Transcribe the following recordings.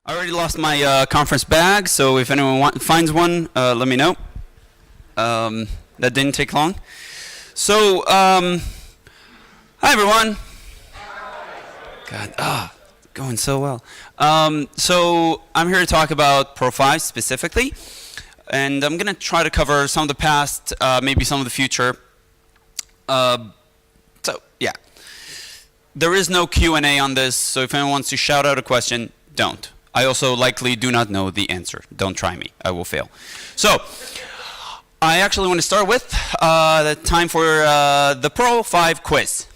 I already lost my conference bag, so if anyone finds one, let me know. That didn't take long. So, hi everyone. God, going so well. So I'm here to talk about Perl 5 specifically, and I'm going to try to cover some of the past, maybe some of the future. So yeah, there is no Q&A on this, so if anyone wants to shout out a question, don't. I also likely do not know the answer. Don't try me. I will fail. So, I actually want to start with the time for the Perl 5 quiz.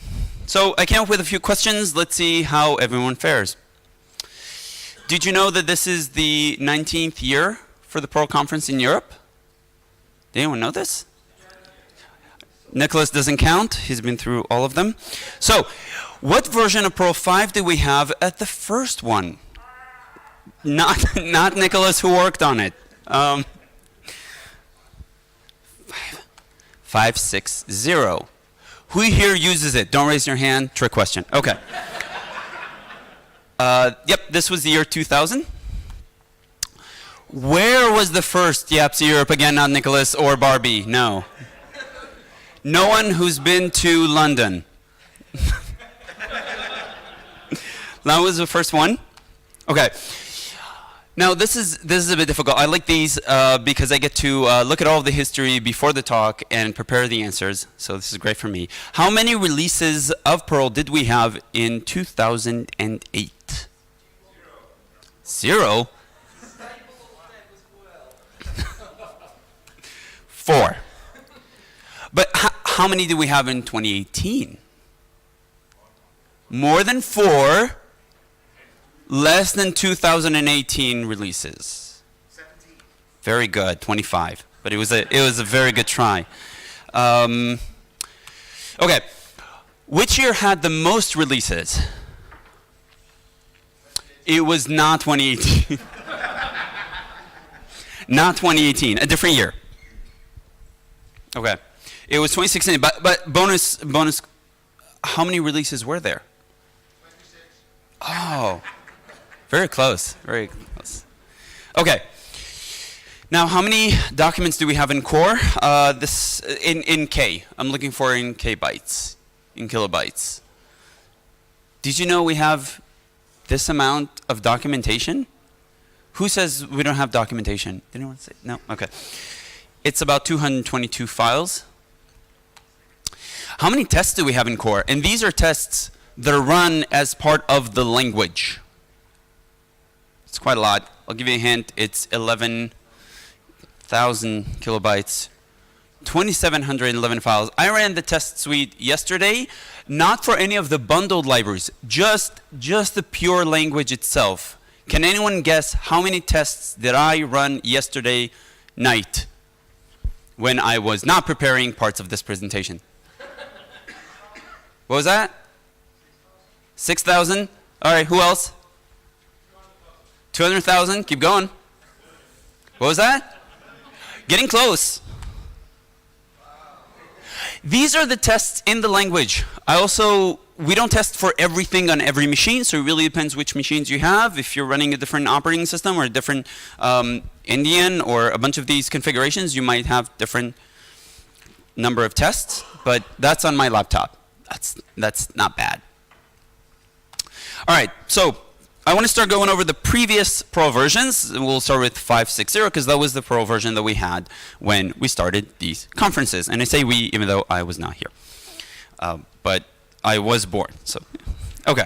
So, I came up with a few questions. Let's see how everyone fares. Did you know that this is the 19th year for the Perl conference in Europe? Did anyone know this? Nicholas doesn't count. He's been through all of them. So, what version of Perl 5 did we have at the first one? Not Nicholas who worked on it. 560. Who here uses it? Don't raise your hand. Trick question. Okay. Yep, this was the year 2000. Where was the first Yaps Europe? Again, not Nicholas or Barbie. No. No one who's been to London. That was the first one. Okay. Now this is a bit difficult. I like these because I get to look at all of the history before the talk and prepare the answers. So this is great for me. How many releases of Perl did we have in 2008? Zero. 4. But how many did we have in 2018? More than 4. Less than 2018 releases. 17. Very good, 25. But it was a very good try. Okay, which year had the most releases? It was not 2018. Not 2018, a different year. Okay, it was 2016. But bonus. How many releases were there? 26. Oh. Very close, very close. Okay. Now, how many documents do we have in core? This in K. I'm looking for in K bytes, in kilobytes. Did you know we have this amount of documentation? Who says we don't have documentation? Did anyone say no? Okay. It's about 222 files. How many tests do we have in core? And these are tests that are run as part of the language. It's quite a lot. I'll give you a hint. It's 11,000 kilobytes, 2,711 files. I ran the test suite yesterday, not for any of the bundled libraries, just the pure language itself. Can anyone guess how many tests did I run yesterday night when I was not preparing parts of this presentation? What was that? 6,000? All right, who else? 200,000, keep going. What was that? Getting close. These are the tests in the language. We don't test for everything on every machine, so it really depends which machines you have. If you're running a different operating system or a different Indian or a bunch of these configurations, you might have different number of tests, but that's on my laptop. That's not bad. All right, so I want to start going over the previous Perl versions. We'll start with 560 because that was the Perl version that we had when we started these conferences. And I say we even though I was not here. But I was born. So, okay.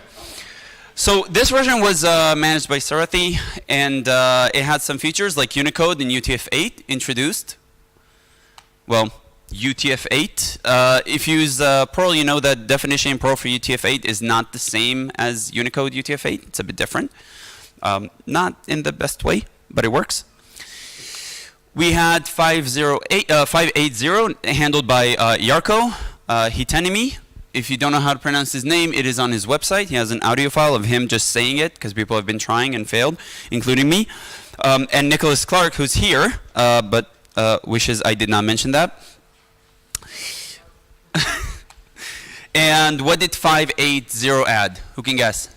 So this version was managed by Sarathi, and it had some features like Unicode and UTF-8 introduced. Well, UTF-8. If you use Perl, you know that definition in Perl for UTF-8 is not the same as Unicode UTF-8. It's a bit different. Not in the best way, but it works. We had 580 handled by Jarkko Hitanimi. If you don't know how to pronounce his name, it is on his website. He has an audio file of him just saying it because people have been trying and failed, including me. And Nicholas Clark, who's here, but wishes I did not mention that. And what did 580 add? Who can guess?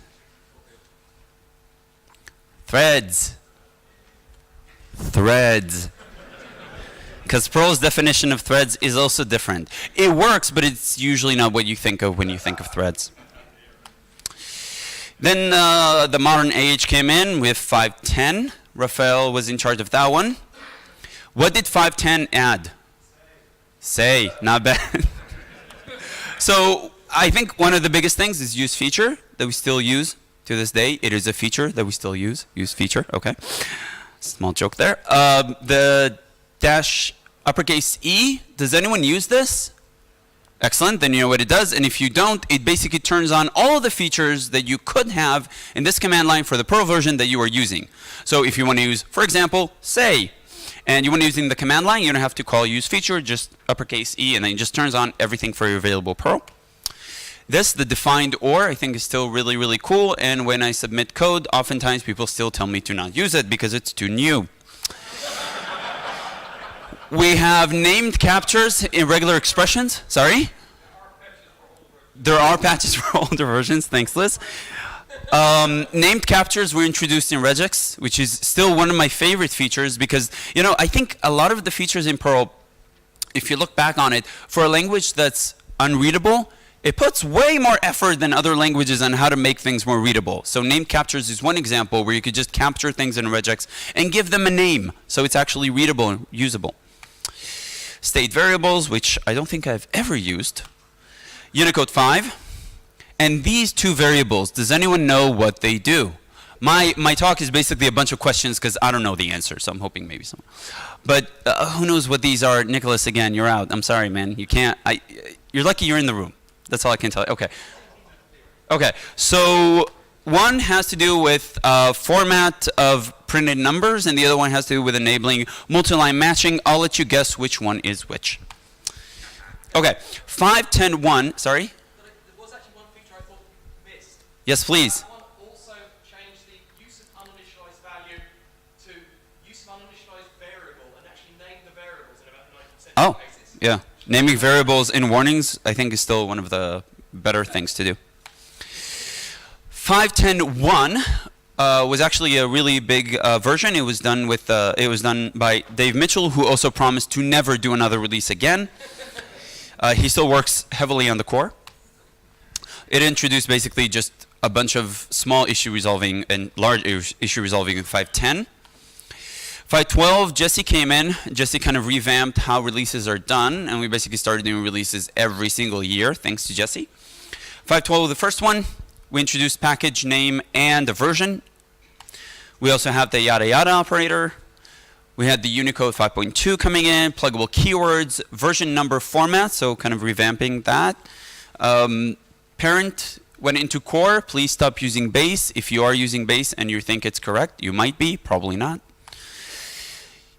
Threads. Threads. Because Perl's definition of threads is also different. It works, but it's usually not what you think of when you think of threads. Then the modern age came in with 5.10. Raphael was in charge of that one. What did 5.10 add? Say, not bad. So I think one of the biggest things is use feature that we still use to this day. It is a feature that we still use. Use feature, okay. Small joke there. The dash uppercase E, does anyone use this? Excellent, then you know what it does. And if you don't, it basically turns on all of the features that you could have in this command line for the Perl version that you are using. So if you want to use, for example, say, and you want to use in the command line, you don't have to call use feature, just uppercase E, and then it just turns on everything for your available Perl. This, the defined or, I think is still really, really cool. And when I submit code, oftentimes people still tell me to not use it because it's too new. We have named captures in regular expressions. Sorry? There are patches for older versions. Thanks, Liz. Named captures were introduced in regex, which is still one of my favorite features because, you know, I think a lot of the features in Perl, if you look back on it, for a language that's unreadable, it puts way more effort than other languages on how to make things more readable. So named captures is one example where you could just capture things in regex and give them a name so it's actually readable and usable. State variables, which I don't think I've ever used. Unicode 5. And these two variables, does anyone know what they do? My talk is basically a bunch of questions because I don't know the answer, so I'm hoping maybe someone. But who knows what these are? Nicholas, again, you're out. I'm sorry, man. You can't. You're lucky you're in the room. That's all I can tell you. Okay. Okay. So one has to do with format of printed numbers, and the other one has to do with enabling multi-line matching. I'll let you guess which one is which. Okay. 5.10.1. Sorry? There was actually one feature I thought you missed. Yes, please. That one also changed the use of uninitialized value to use of uninitialized variable and actually name the variables in about 90% of cases. Yeah. Naming variables in warnings, I think, is still one of the better things to do. 5.10.1 was actually a really big version. It was done with it was done by Dave Mitchell, who also promised to never do another release again. He still works heavily on the core. It introduced basically just a bunch of small issue resolving and large issue resolving in 5.10. 5.12, Jesse came in. Jesse kind of revamped how releases are done, and we basically started doing releases every single year, thanks to Jesse. 5.12, the first one, we introduced package name and the version. We also have the yada yada operator. We had the Unicode 5.2 coming in, pluggable keywords, version number format, so kind of revamping that. Parent went into core. Please stop using base. If you are using base and you think it's correct, you might be, probably not.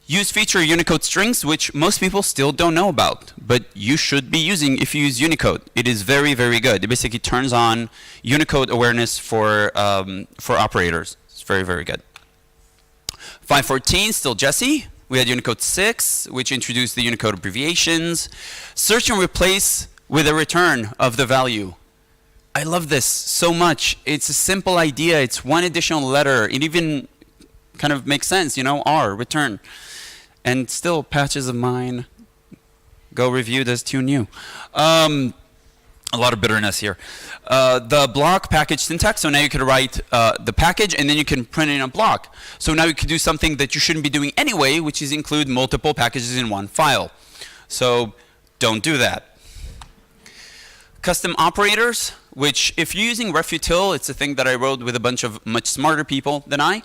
Use feature Unicode strings, which most people still don't know about, but you should be using if you use Unicode. It is very, very good. It basically turns on Unicode awareness for operators. It's very, very good. 5.14, still Jesse. We had Unicode 6, which introduced the Unicode abbreviations. Search and replace with a return of the value. I love this so much. It's a simple idea. It's one additional letter. It even kind of makes sense, you know, R, return. And still, patches of mine go reviewed as too new. A lot of bitterness here. The block package syntax, so now you can write the package and then you can print it in a block. So now you can do something that you shouldn't be doing anyway, which is include multiple packages in one file. So don't do that. Custom operators, which if you're using refutil, it's a thing that I wrote with a bunch of much smarter people than I,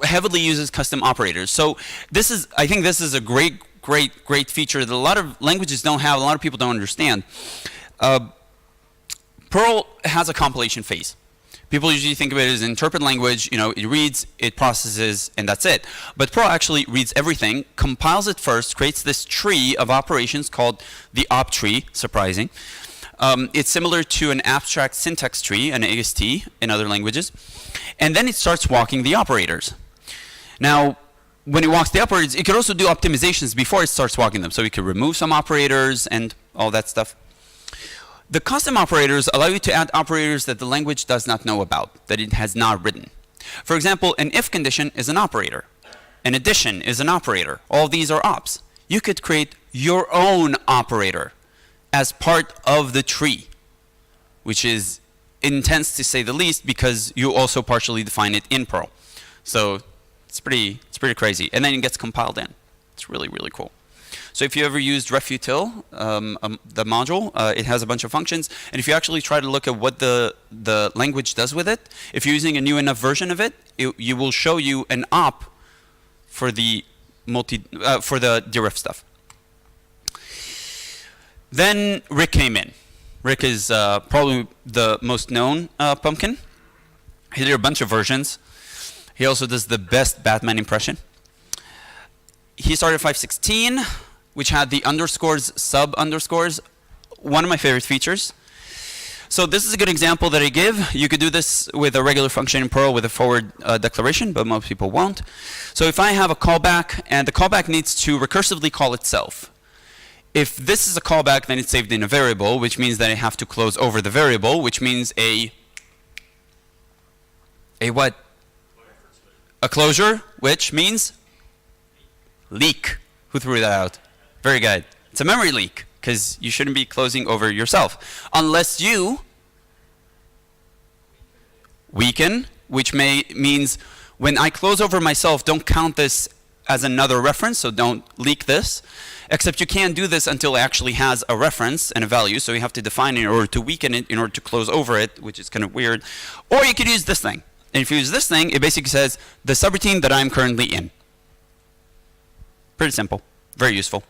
heavily uses custom operators. So this is, I think this is a great feature that a lot of languages don't have, a lot of people don't understand. Perl has a compilation phase. People usually think of it as an interpret language, you know, it reads, it processes, and that's it. But Perl actually reads everything, compiles it first, creates this tree of operations called the op tree, surprising. It's similar to an abstract syntax tree, an AST in other languages. And then it starts walking the operators. Now, when it walks the operators, it could also do optimizations before it starts walking them. So it could remove some operators and all that stuff. The custom operators allow you to add operators that the language does not know about, that it has not written. For example, an if condition is an operator. An addition is an operator. All these are ops. You could create your own operator as part of the tree, which is intense to say the least because you also partially define it in Perl. So it's pretty crazy. And then it gets compiled in. It's really, really cool. So if you ever used refutil, the module, it has a bunch of functions. And if you actually try to look at what the language does with it, if you're using a new enough version of it, you will show you an op for the derif stuff. Then Rick came in. Rick is probably the most known pumpkin. He did a bunch of versions. He also does the best Batman impression. He started 5.16, which had the underscores, sub-underscores, one of my favorite features. So this is a good example that I give. You could do this with a regular function in Perl with a forward declaration, but most people won't. So if I have a callback, and the callback needs to recursively call itself. If this is a callback, then it's saved in a variable, which means that I have to close over the variable, which means a what? A closure, which means leak. Who threw that out? Very good. It's a memory leak, because you shouldn't be closing over yourself. Unless you weaken, which means when I close over myself, don't count this as another reference, so don't leak this. Except you can't do this until it actually has a reference and a value, so you have to define it in order to weaken it, in order to close over it, which is kind of weird. Or you could use this thing. And if you use this thing, it basically says the subroutine that I'm currently in. Pretty simple, very useful.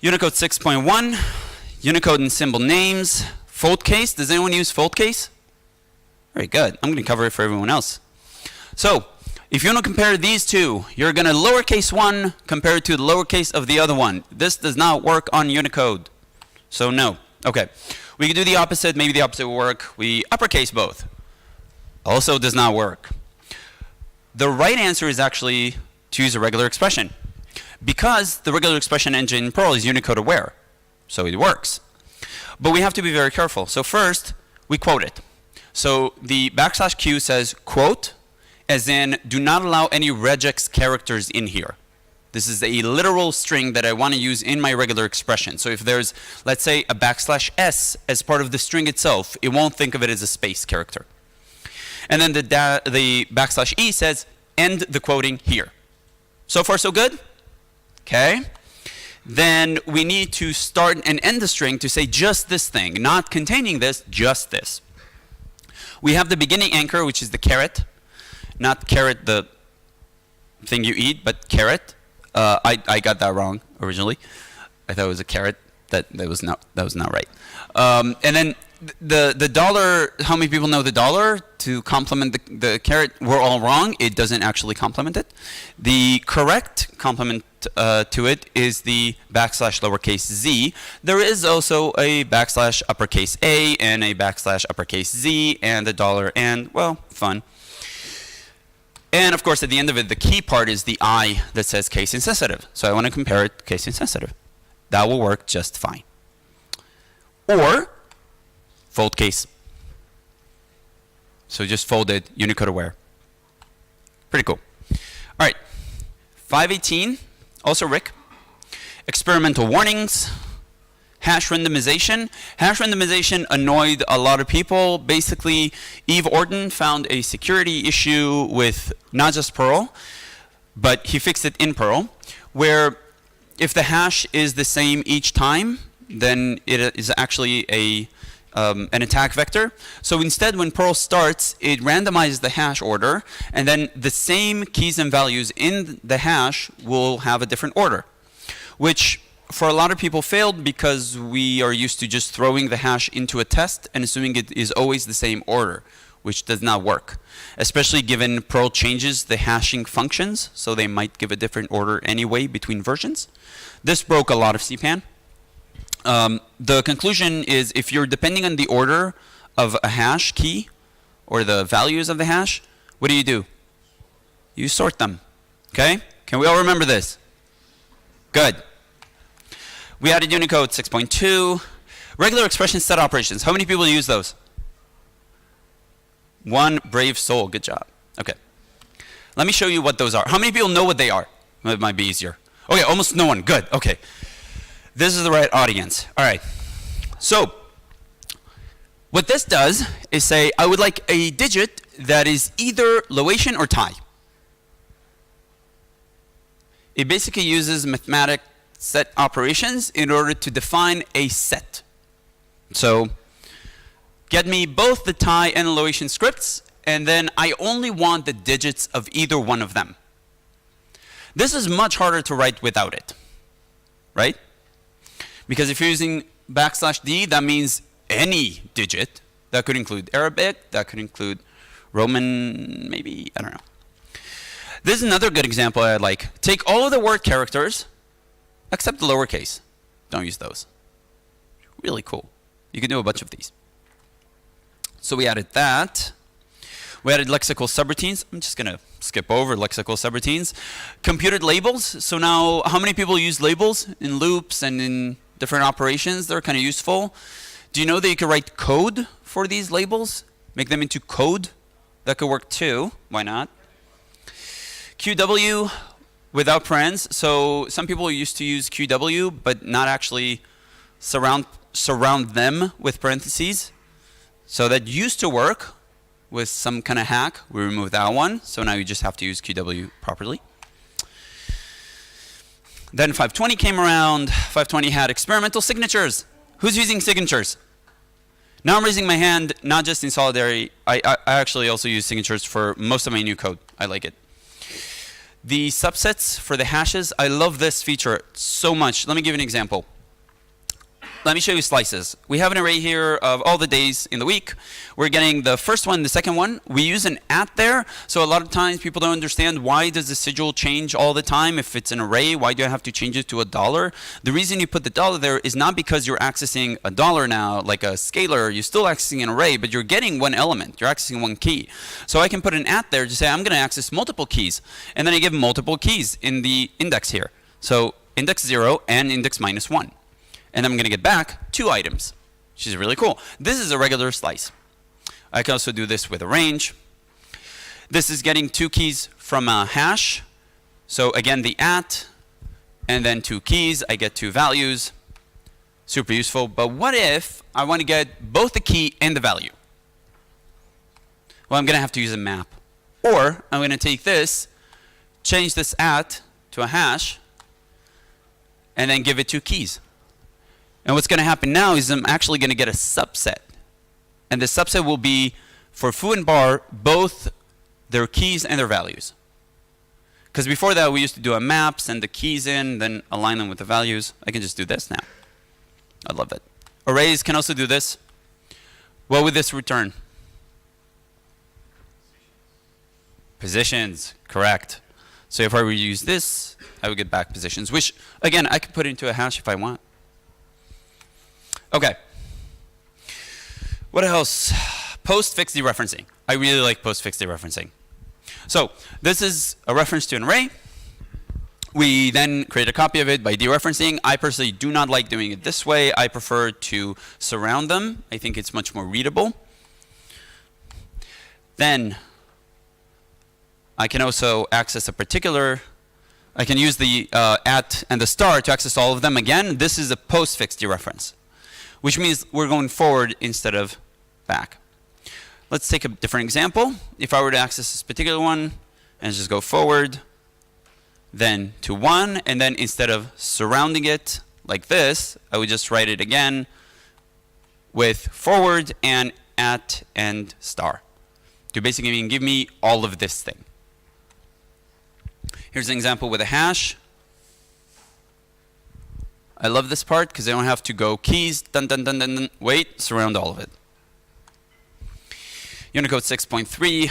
Unicode 6.1, Unicode and symbol names, fold case. Does anyone use fold case? Very good. I'm going to cover it for everyone else. So, if you want to compare these two, you're going to lowercase one compared to the lowercase of the other one. This does not work on Unicode. So no. Okay. We could do the opposite. Maybe the opposite will work. We uppercase both. Also does not work. The right answer is actually to use a regular expression, because the regular expression engine in Perl is Unicode aware. So it works. But we have to be very careful. So first, we quote it. So the \q says quote, as in do not allow any regex characters in here. This is a literal string that I want to use in my regular expression. So if there's, let's say, a \s as part of the string itself, it won't think of it as a space character. And then the \e says end the quoting here. So far so good? Okay. Then we need to start and end the string to say just this thing, not containing this, just this. We have the beginning anchor, which is the caret. Not carrot, the thing you eat, but carrot. I got that wrong originally. I thought it was a carrot. That was not right. And then the dollar. How many people know the dollar to complement the caret? We're all wrong. It doesn't actually complement it. The correct complement to it is the \lowercase z. There is also a \uppercase a and a \uppercase z and the dollar and, well, fun. And of course, at the end of it, the key part is the I that says case insensitive. So I want to compare it to case insensitive. That will work just fine. Or fold case. So just fold it, Unicode aware. Pretty cool. All right, 5.18, also Rick. Experimental warnings. Hash randomization. Hash randomization annoyed a lot of people. Basically, Eve Orton found a security issue with not just Perl, but he fixed it in Perl, where if the hash is the same each time, then it is actually an attack vector. So instead, when Perl starts, it randomizes the hash order, and then the same keys and values in the hash will have a different order, which for a lot of people failed because we are used to just throwing the hash into a test and assuming it is always the same order, which does not work, especially given Perl changes the hashing functions, so they might give a different order anyway between versions. This broke a lot of CPAN. The conclusion is if you're depending on the order of a hash key or the values of the hash, what do? You sort them. Okay? Can we all remember this? Good. We added Unicode 6.2. Regular expression set operations. How many people use those? One brave soul. Good job. Okay. Let me show you what those are. How many people know what they are? It might be easier. Okay, almost no one. Good. Okay. This is the right audience. All right. So, what this does is say, I would like a digit that is either Laotian or Thai. It basically uses mathematic set operations in order to define a set. So, get me both the Thai and the Laotian scripts, and then I only want the digits of either one of them. This is much harder to write without it, right? Because if you're using \d, that means any digit. That could include Arabic, that could include Roman, maybe, I don't know. This is another good example I like. Take all of the word characters, except the lowercase. Don't use those. Really cool. You can do a bunch of these. So we added that. We added lexical subroutines. I'm just going to skip over lexical subroutines. Computed labels. So now, how many people use labels in loops and in different operations? They're kind of useful. Do you know that you can write code for these labels? Make them into code? That could work too. Why not? QW without parens. So some people used to use QW, but not actually surround them with parentheses. So that used to work with some kind of hack. We removed that one. So now you just have to use QW properly. Then 520 came around. 520 had experimental signatures. Who's using signatures? Now I'm raising my hand, not just in Solidarity. I actually also use signatures for most of my new code. I like it. The subsets for the hashes, I love this feature so much. Let me give you an example. Let me show you slices. We have an array here of all the days in the week. We're getting the first one, the second one. We use an @ there, so a lot of times people don't understand why does the sigil change all the time if it's an array. Why do I have to change it to $1? The reason you put the $, there is not because you're accessing $1 now, like a scalar. You're still accessing an array, but you're getting one element. You're accessing one key. So I can put an @ there to say I'm going to access multiple keys, and then I give multiple keys in the index here. So index 0 and index -1. And I'm going to get back 2 items, which is really cool. This is a regular slice. I can also do this with a range. This is getting 2 keys from a hash. So again, the @ and then 2 keys. I get 2 values. Super useful. But what if I want to get both the key and the value? Well, I'm going to have to use a map. Or I'm going to take this, change this @ to a hash, and then give it 2 keys. And what's going to happen now is I'm actually going to get a subset. And the subset will be, for foo and bar, both their keys and their values. Because before that, we used to do a map, send the keys in, then align them with the values. I can just do this now. I love it. Arrays can also do this. What would this return? Positions, correct. So if I were to use this, I would get back positions, which, again, I could put into a hash if I want. Okay. What else? Postfix dereferencing. I really like postfix dereferencing. So this is a reference to an array. We then create a copy of it by dereferencing. I personally do not like doing it this way. I prefer to surround them. I think it's much more readable. Then I can also access a particular. I can use the @ and the star to access all of them again. This is a postfix dereference, which means we're going forward instead of back. Let's take a different example. If I were to access this particular one and just go forward, then to 1, and then instead of surrounding it like this, I would just write it again with forward and @ and star to basically give me all of this thing. Here's an example with a hash. I love this part because I don't have to go keys, dun, dun, dun, dun, dun, wait, surround all of it. Unicode 6.3.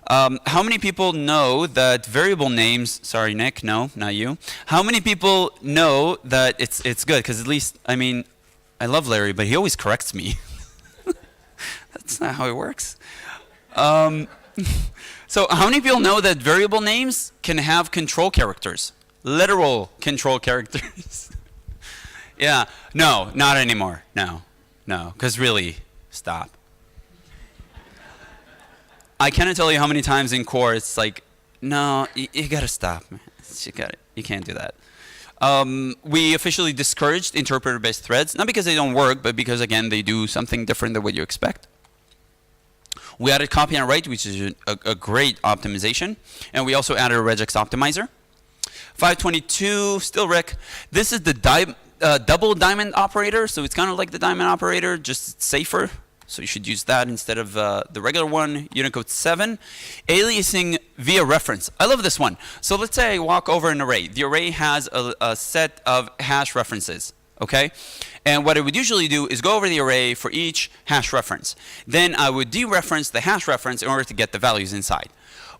How many people know that variable names, sorry Nick, no, not you. How many people know that it's good? Because at least, I mean, I love Larry, but he always corrects me. That's not how it works. So how many people know that variable names can have control characters? Literal control characters. Yeah, no, not anymore. No, because really, stop. I cannot tell you how many times in core it's like, no, you gotta stop, man. You can't do that. We officially discouraged interpreter-based threads, not because they don't work, but because, again, they do something different than what you expect. We added copy and write, which is a great optimization. And we also added a regex optimizer. 522, still Rick. This is the double diamond operator, so it's kind of like the diamond operator, just safer. So you should use that instead of the regular one. Unicode 7, aliasing via reference. I love this one. So let's say I walk over an array. The array has a set of hash references, okay? And what I would usually do is go over the array for each hash reference. Then I would dereference the hash reference in order to get the values inside.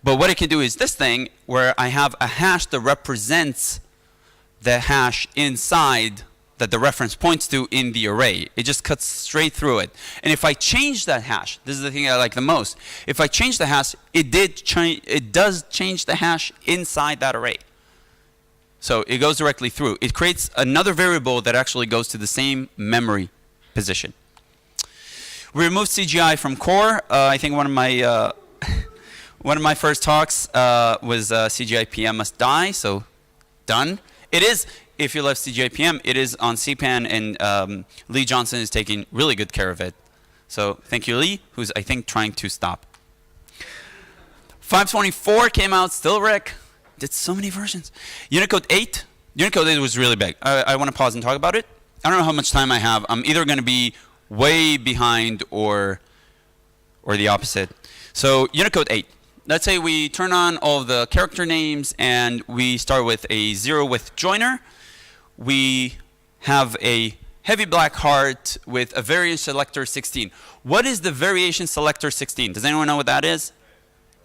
But what I can do is this thing, where I have a hash that represents the hash inside that the reference points to in the array. It just cuts straight through it. And if I change that hash, this is the thing I like the most. If I change the hash, it does change the hash inside that array. So it goes directly through. It creates another variable that actually goes to the same memory position. We removed CGI from core. I think one of my first talks was CGI PM must die. So done. It is. If you left CGI-PM, it is on CPAN, and Lee Johnson is taking really good care of it. So thank you, Lee, who's, I think, trying to stop. 524 came out, still Rick. Did so many versions. Unicode 8. Unicode 8 was really big. I want to pause and talk about it. I don't know how much time I have. I'm either going to be way behind or the opposite. So Unicode 8. Let's say we turn on all of the character names, and we start with a 0 with joiner. We have a heavy black heart with a variation selector 16. What is the variation selector 16? Does anyone know what that is?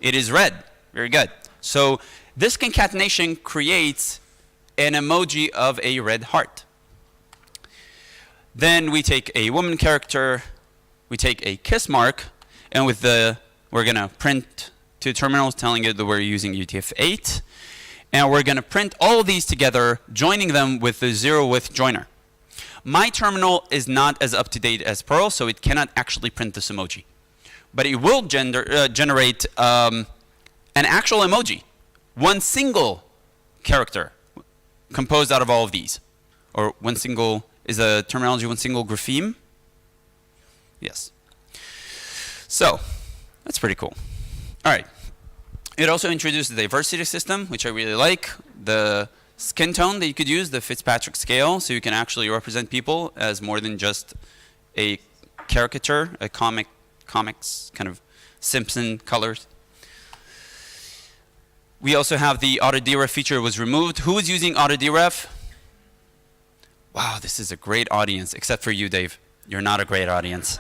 It is red. Very good. So this concatenation creates an emoji of a red heart. Then we take a woman character, we take a kiss mark, and with we're going to print to terminals telling it that we're using UTF-8. And we're going to print all of these together, joining them with the 0 with joiner. My terminal is not as up-to-date as Perl, so it cannot actually print this emoji. But it will generate an actual emoji, one single character composed out of all of these. Or one single, is the terminology one single grapheme? Yes. So, that's pretty cool. All right. It also introduced the diversity system, which I really like. The skin tone that you could use, the Fitzpatrick scale, so you can actually represent people as more than just a caricature, a comics kind of Simpson colors. We also have the auto deref feature was removed. Who is using auto deref? Wow, this is a great audience, except for you, Dave. You're not a great audience.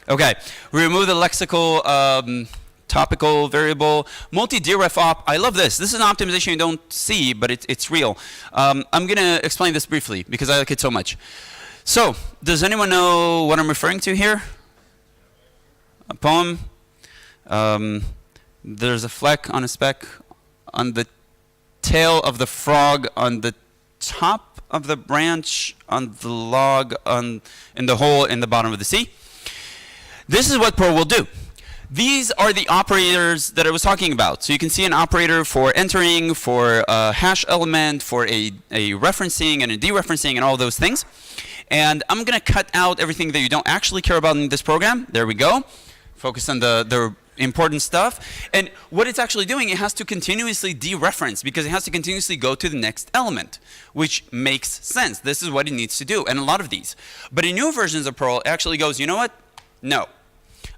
Okay, we removed the lexical topical variable, multi-deref op. I love this. This is an optimization you don't see, but it's real. I'm going to explain this briefly because I like it so much. So, does anyone know what I'm referring to here? A poem. There's a fleck on a speck on the tail of the frog, on the top of the branch, on the log, in the hole in the bottom of the sea. This is what Perl will do. These are the operators that I was talking about. So you can see an operator for entering, for a hash element, for a referencing and a dereferencing and all those things. And I'm going to cut out everything that you don't actually care about in this program. There we go. Focus on the important stuff. And what it's actually doing, it has to continuously dereference because it has to continuously go to the next element, which makes sense. This is what it needs to do, and a lot of these. But in new versions of Perl, it actually goes, you know what? No.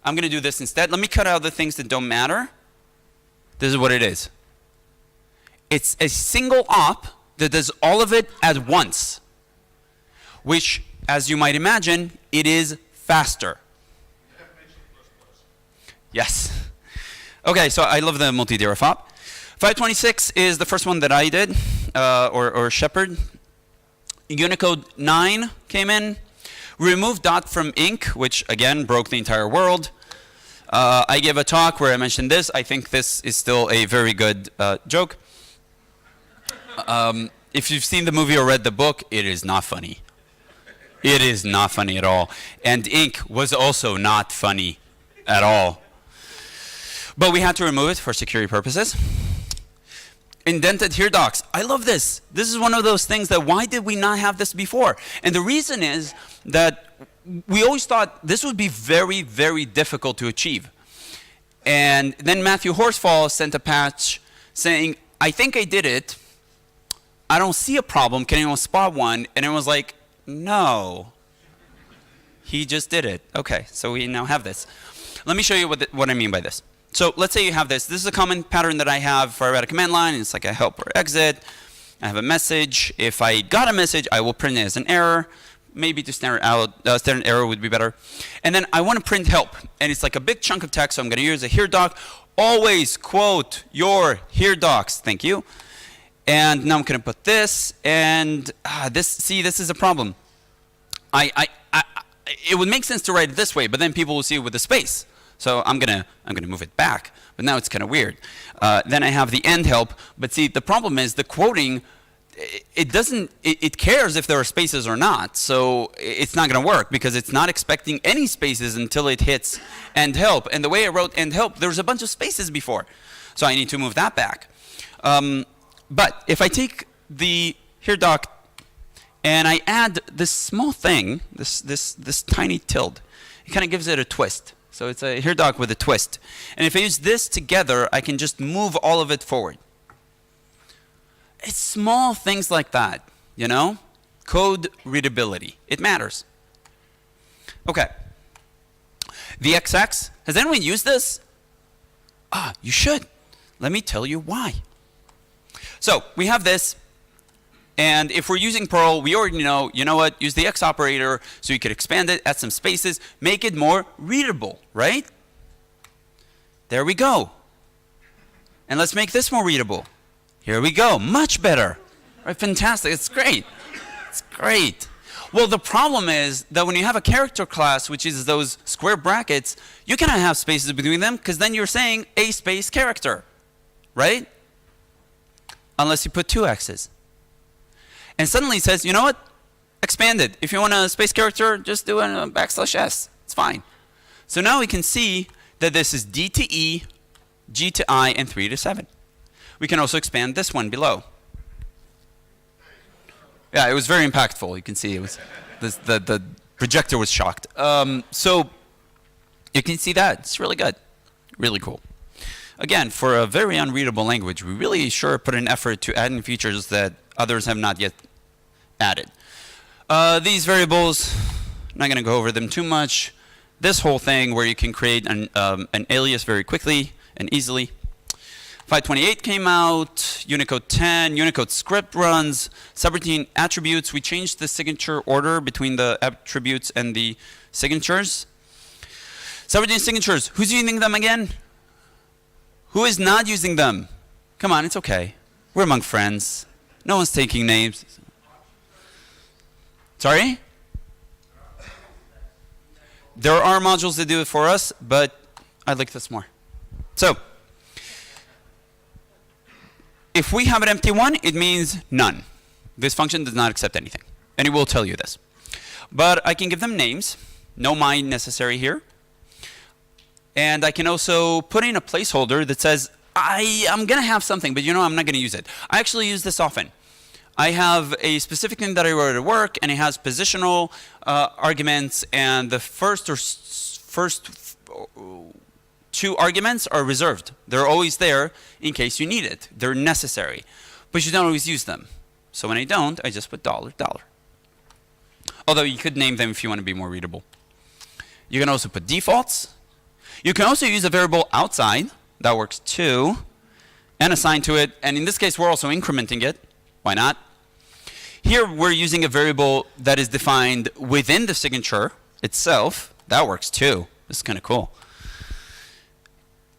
I'm going to do this instead. Let me cut out the things that don't matter. This is what it is. It's a single op that does all of it at once, which, as you might imagine, it is faster. Yes. Okay, so I love the multi-deref op. 526 is the first one that I did, or Shepard. Unicode 9 came in. Removed dot from ink, which again broke the entire world. I gave a talk where I mentioned this. I think this is still a very good joke. If you've seen the movie or read the book, it is not funny. It is not funny at all. And ink was also not funny at all. But we had to remove it for security purposes. Indented here docs. I love this. This is one of those things that why did we not have this before? And the reason is that we always thought this would be very, very difficult to achieve. And then Matthew Horsfall sent a patch saying, I think I did it. I don't see a problem. Can anyone spot one? And it was like, no. He just did it. Okay, so we now have this. Let me show you what I mean by this. So let's say you have this. This is a common pattern that I have for a command line. It's like a help or exit. I have a message. If I got a message, I will print it as an error. Maybe to stare an error would be better. And then I want to print help. And it's like a big chunk of text, so I'm going to use a here doc. Always quote your here docs. Thank you. And now I'm going to put this. And this is a problem. It would make sense to write it this way, but then people will see it with a space. So I'm gonna move it back, but now it's kind of weird. Then I have the end help, but see the problem is the quoting. It cares if there are spaces or not, so it's not gonna work because it's not expecting any spaces until it hits end help. And the way I wrote end help, there was a bunch of spaces before, so I need to move that back. But if I take the here doc and I add this small thing, this tiny tilde, it kind of gives it a twist. So it's a here doc with a twist. And if I use this together, I can just move all of it forward. It's small things like that, you know? Code readability. It matters. Okay. The XX. Has anyone used this? You should. Let me tell you why. So we have this. And if we're using Perl, we already know, you know what, use the X operator so you could expand it, add some spaces, make it more readable, right? There we go. And let's make this more readable. Here we go, much better. Right, fantastic, it's great. It's great. Well, the problem is that when you have a character class, which is those square brackets, you cannot have spaces between them because then you're saying a space character, right? Unless you put two X's. And suddenly it says, you know what? Expand it. If you want a space character, just do a \s. It's fine. So now we can see that this is D to E, G to I, and 3 to 7. We can also expand this one below. Yeah, it was very impactful. You can see it was the projector was shocked. So you can see that. It's really good. Really cool. Again, for a very unreadable language, we really sure put an effort to add in features that others have not yet added. These variables, I'm not going to go over them too much. This whole thing where you can create an alias very quickly and easily. 528 came out, Unicode 10, Unicode script runs, subroutine attributes. We changed the signature order between the attributes and the signatures. Subroutine signatures, who's using them again? Who is not using them? Come on, it's okay. We're among friends. No one's taking names. Sorry? There are modules that do it for us, but I like this more. So, if we have an empty one, it means none. This function does not accept anything. And it will tell you this. But I can give them names. No mine necessary here. And I can also put in a placeholder that says, I'm going to have something, but you know, I'm not going to use it. I actually use this often. I have a specific thing that I wrote at work, and it has positional arguments, and the first two arguments are reserved. They're always there in case you need it. They're necessary, but you don't always use them. So when I don't, I just put $. Although you could name them if you want to be more readable. You can also put defaults. You can also use a variable outside. That works too. And assign to it. And in this case, we're also incrementing it. Why not? Here, we're using a variable that is defined within the signature itself. That works too. This is kind of cool.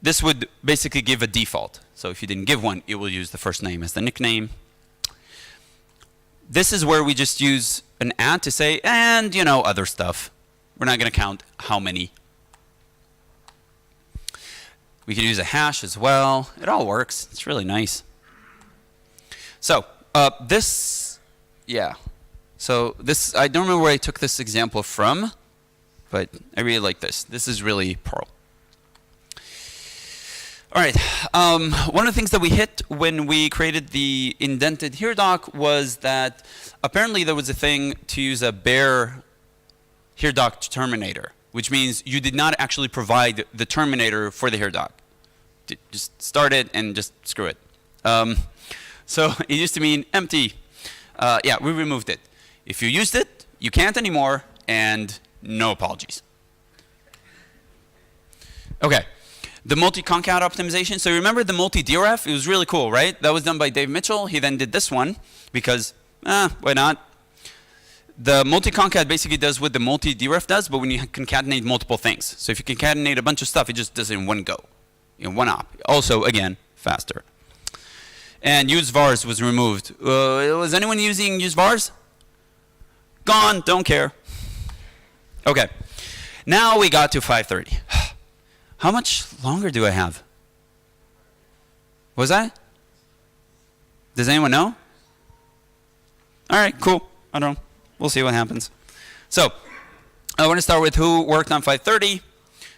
This would basically give a default. So if you didn't give one, it will use the first name as the nickname. This is where we just use an @ to say, and you know, other stuff. We're not going to count how many. We can use a hash as well. It all works. It's really nice. So this, yeah. So this, I don't remember where I took this example from, but I really like this. This is really Perl. All right. One of the things that we hit when we created the indented here doc was that apparently there was a thing to use a bare here doc terminator, which means you did not actually provide the terminator for the here doc. Just start it and just screw it. So it used to mean empty. Yeah, we removed it. If you used it, you can't anymore, and no apologies. Okay. The multi-concat optimization. So remember the multi-deref? It was really cool, right? That was done by Dave Mitchell. He then did this one because, why not? The multi-concat basically does what the multi-deref does, but when you concatenate multiple things. So if you concatenate a bunch of stuff, it just does it in one go, in one op. Also, again, faster. And use vars was removed. Was anyone using use vars? Gone, don't care. Okay, now we got to 5:30. How much longer do I have? What was that? Does anyone know? All right, cool. I don't know. We'll see what happens. So, I want to start with who worked on 5:30.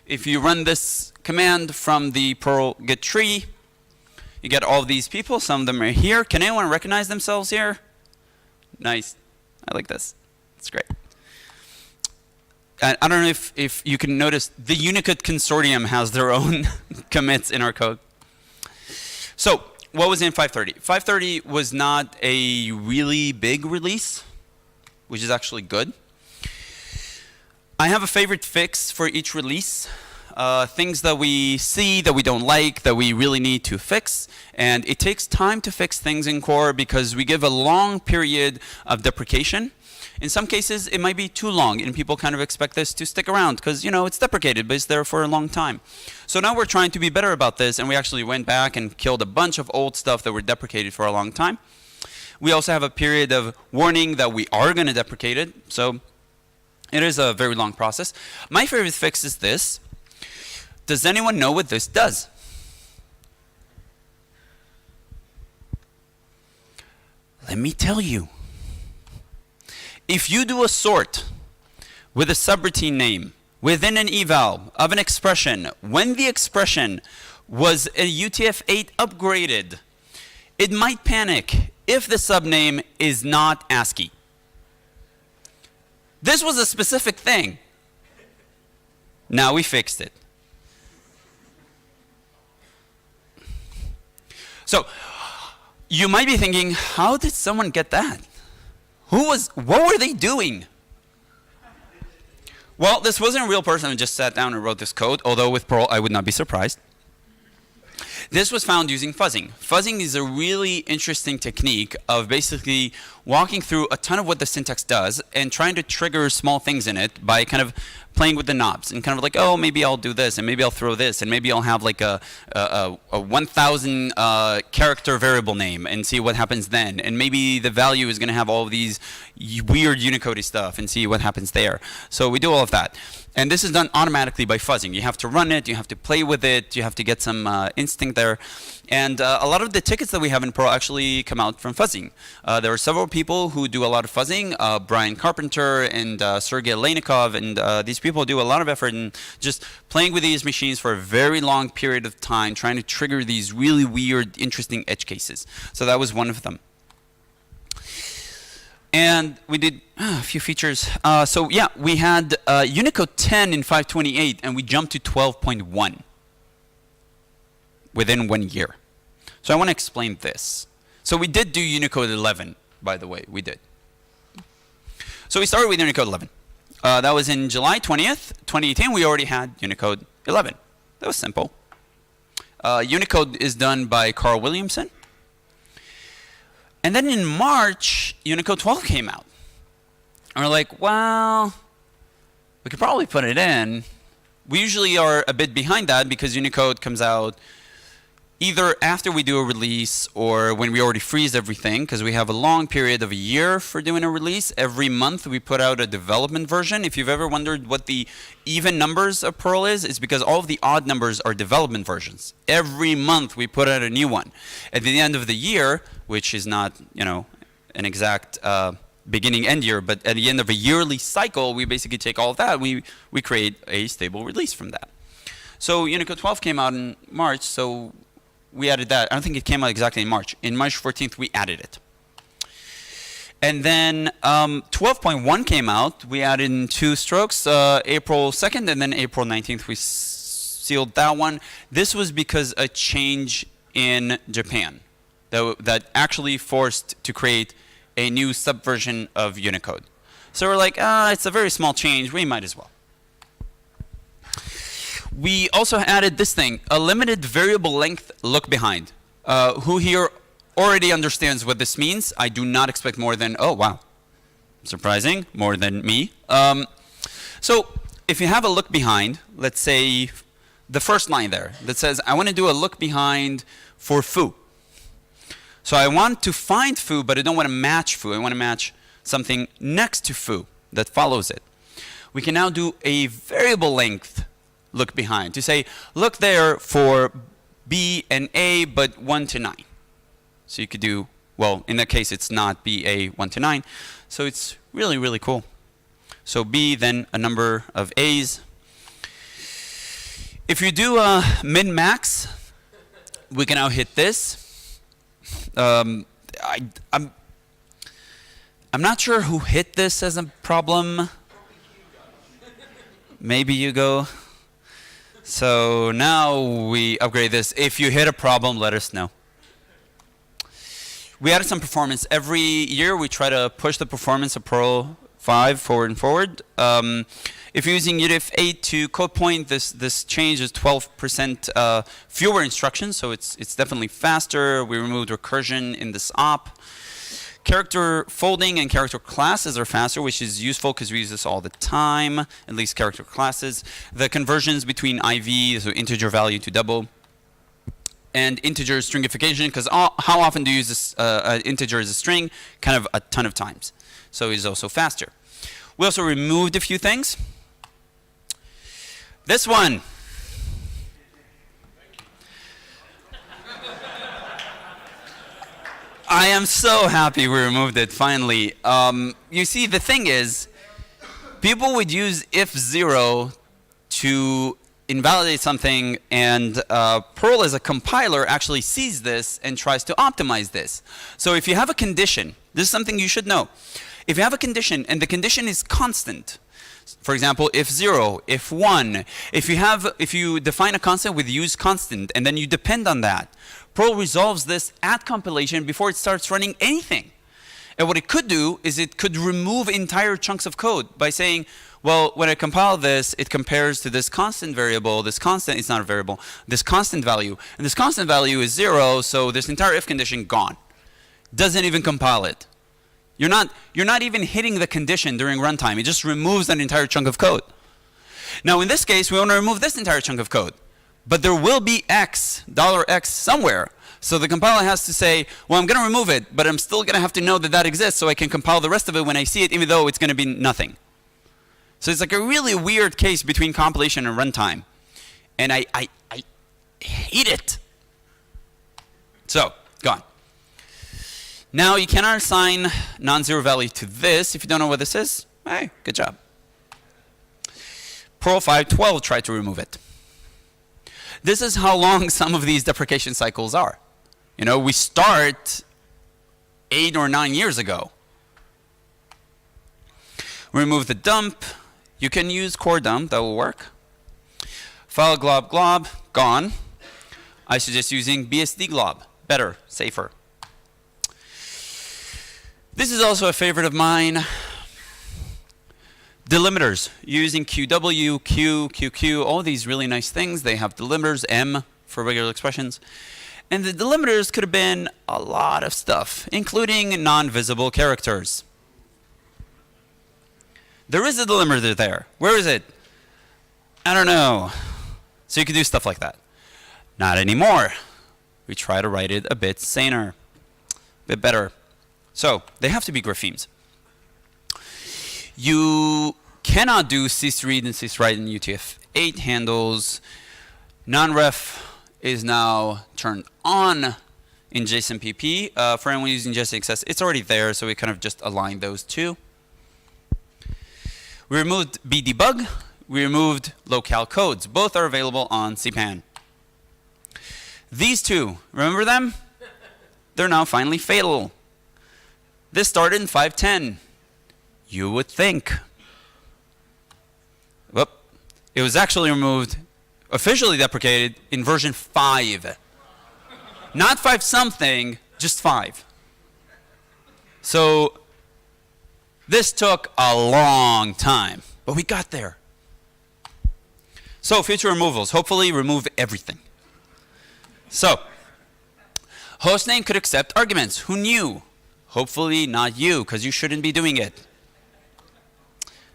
If you run this command from the Perl git tree, you get all of these people. Some of them are here. Can anyone recognize themselves here? Nice. I like this. It's great. I don't know if you can notice, the Unicode Consortium has their own commits in our code. So, what was in 5:30? 5:30 was not a really big release, which is actually good. I have a favorite fix for each release. Things that we see that we don't like, that we really need to fix. And it takes time to fix things in core because we give a long period of deprecation. In some cases, it might be too long, and people kind of expect this to stick around because, you know, it's deprecated, but it's there for a long time. So now we're trying to be better about this, and we actually went back and killed a bunch of old stuff that were deprecated for a long time. We also have a period of warning that we are going to deprecate it, so it is a very long process. My favorite fix is this. Does anyone know what this does? Let me tell you. If you do a sort with a subroutine name within an eval of an expression, when the expression was a UTF-8 upgraded, it might panic if the subname is not ASCII. This was a specific thing. Now we fixed it. So, you might be thinking, how did someone get that? What were they doing? Well, this wasn't a real person who just sat down and wrote this code, although with Perl I would not be surprised. This was found using fuzzing. Fuzzing is a really interesting technique of basically walking through a ton of what the syntax does and trying to trigger small things in it by kind of playing with the knobs and kind of like, oh, maybe I'll do this, and maybe I'll throw this, and maybe I'll have like a 1,000 character variable name and see what happens then. And maybe the value is going to have all of these weird Unicode stuff and see what happens there. So we do all of that. And this is done automatically by fuzzing. You have to run it, you have to play with it, you have to get some instinct there. And a lot of the tickets that we have in Perl actually come out from fuzzing. There are several people who do a lot of fuzzing, Brian Carpenter and Sergey Leinikov, and these people do a lot of effort in just playing with these machines for a very long period of time, trying to trigger these really weird, interesting edge cases. So that was one of them. And we did a few features. So yeah, we had Unicode 10 in 528, and we jumped to 12.1 within 1 year. So I want to explain this. So we did do Unicode 11, by the way, we did. So we started with Unicode 11. That was in July 20th, 2018. We already had Unicode 11. That was simple. Unicode is done by Carl Williamson. And then in March, Unicode 12 came out. And we're like, well, we could probably put it in. We usually are a bit behind that because Unicode comes out either after we do a release or when we already freeze everything, because we have a long period of a year for doing a release. Every month we put out a development version. If you've ever wondered what the even numbers of Perl is, it's because all of the odd numbers are development versions. Every month we put out a new one. At the end of the year, which is not, you know, an exact beginning end year, but at the end of a yearly cycle, we basically take all of that, we create a stable release from that. So Unicode 12 came out in March, so we added that. I don't think it came out exactly in March. In March 14th, we added it. And then 12.1 came out. We added in 2 strokes, April 2nd, and then April 19th, we sealed that one. This was because a change in Japan that actually forced to create a new subversion of Unicode. So we're like, it's a very small change, we might as well. We also added this thing, a limited variable length look behind. Who here already understands what this means? I do not expect more than, oh wow, surprising, more than me. So if you have a look behind, let's say the first line there that says, I want to do a look behind for foo. So I want to find foo, but I don't want to match foo. I want to match something next to foo that follows it. We can now do a variable length look behind to say, look there for B and A, but 1 to 9. So you could do, well, in that case, it's not B, A, 1 to 9. So it's really, really cool. So B, then a number of A's. If you do a min-max, we can now hit this. I'm not sure who hit this as a problem. Maybe you go. So now we upgrade this. If you hit a problem, let us know. We added some performance. Every year we try to push the performance of Perl 5 forward and forward. If you're using UDIF 8 to code point, this change is 12% fewer instructions, so it's definitely faster. We removed recursion in this op. Character folding and character classes are faster, which is useful because we use this all the time, at least character classes. The conversions between IV, so integer value to double, and integer stringification, because how often do you use this integer as a string? Kind of a ton of times. So it's also faster. We also removed a few things. This one. I am so happy we removed it finally. You see, the thing is, people would use if0 to invalidate something, and Perl as a compiler actually sees this and tries to optimize this. So if you have a condition, this is something you should know. If you have a condition and the condition is constant, for example, if 0, if 1, if you define a constant with use constant and then you depend on that, Perl resolves this at compilation before it starts running anything. And what it could do is it could remove entire chunks of code by saying, well, when I compile this, it compares to this constant variable, this constant, it's not a variable, this constant value. And this constant value is 0, so this entire if condition gone. Doesn't even compile it. You're not even hitting the condition during runtime. It just removes that entire chunk of code. Now in this case, we want to remove this entire chunk of code. But there will be X, $X somewhere. So the compiler has to say, well, I'm going to remove it, but I'm still going to have to know that that exists so I can compile the rest of it when I see it, even though it's going to be nothing. So it's like a really weird case between compilation and runtime. And I hate it. So, gone. Now you cannot assign non-zero value to this. If you don't know what this is, hey, good job. Perl 5.12 tried to remove it. This is how long some of these deprecation cycles are. You know, we start 8 or 9 years ago. Remove the dump. You can use core dump, that will work. File glob glob, gone. I suggest using BSD glob, better, safer. This is also a favorite of mine. Delimiters, using QW, Q, QQ, all these really nice things. They have delimiters, M for regular expressions. And the delimiters could have been a lot of stuff, including non-visible characters. There is a delimiter there. Where is it? I don't know. So you could do stuff like that. Not anymore. We try to write it a bit saner, a bit better. So they have to be graphemes. You cannot do sysread and syswrite in UTF-8 handles. Non-ref is now turned on in JSON-PP. For anyone using JSON-XS, it's already there, so we kind of just aligned those two. We removed bdebug. we removed locale codes. Both are available on CPAN. These two, remember them? They're now finally fatal. This started in 5.10. You would think. Whoop. It was actually removed, officially deprecated, in version 5. Not 5 something, just 5. So this took a long time, but we got there. So future removals, hopefully remove everything. So hostname could accept arguments. Who knew? Hopefully not you, because you shouldn't be doing it.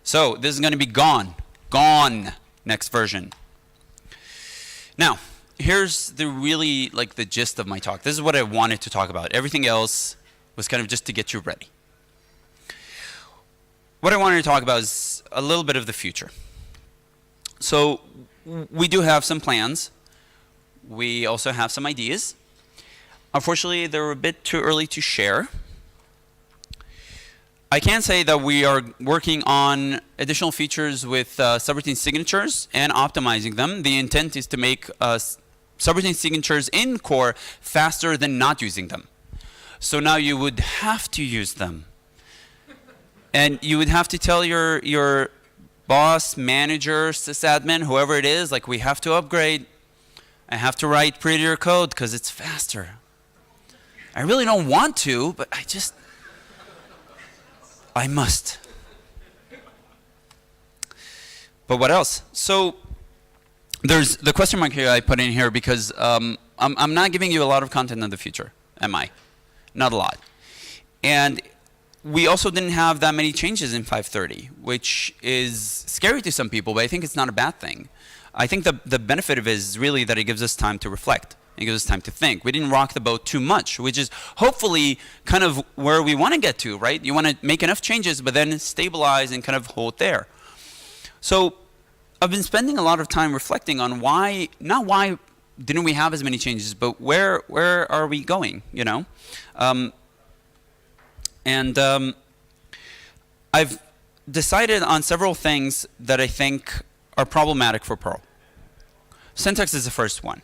So this is going to be gone. Gone next version. Now, here's the really like the gist of my talk. This is what I wanted to talk about. Everything else was kind of just to get you ready. What I wanted to talk about is a little bit of the future. So we do have some plans. We also have some ideas. Unfortunately, they're a bit too early to share. I can say that we are working on additional features with subroutine signatures and optimizing them. The intent is to make subroutine signatures in core faster than not using them. So now you would have to use them. And you would have to tell your boss, manager, sysadmin, whoever it is, like, we have to upgrade. I have to write prettier code because it's faster. I really don't want to, but I must. But what else? So there's the question mark here I put in here because I'm not giving you a lot of content in the future, am I? Not a lot. And we also didn't have that many changes in 5.30, which is scary to some people, but I think it's not a bad thing. I think the benefit of it is really that it gives us time to reflect. It gives us time to think. We didn't rock the boat too much, which is hopefully kind of where we want to get to, right? You want to make enough changes, but then stabilize and kind of hold there. So I've been spending a lot of time reflecting on why, not why didn't we have as many changes, but where are we going, you know? I've decided on several things that I think are problematic for Perl. Syntax is the first one.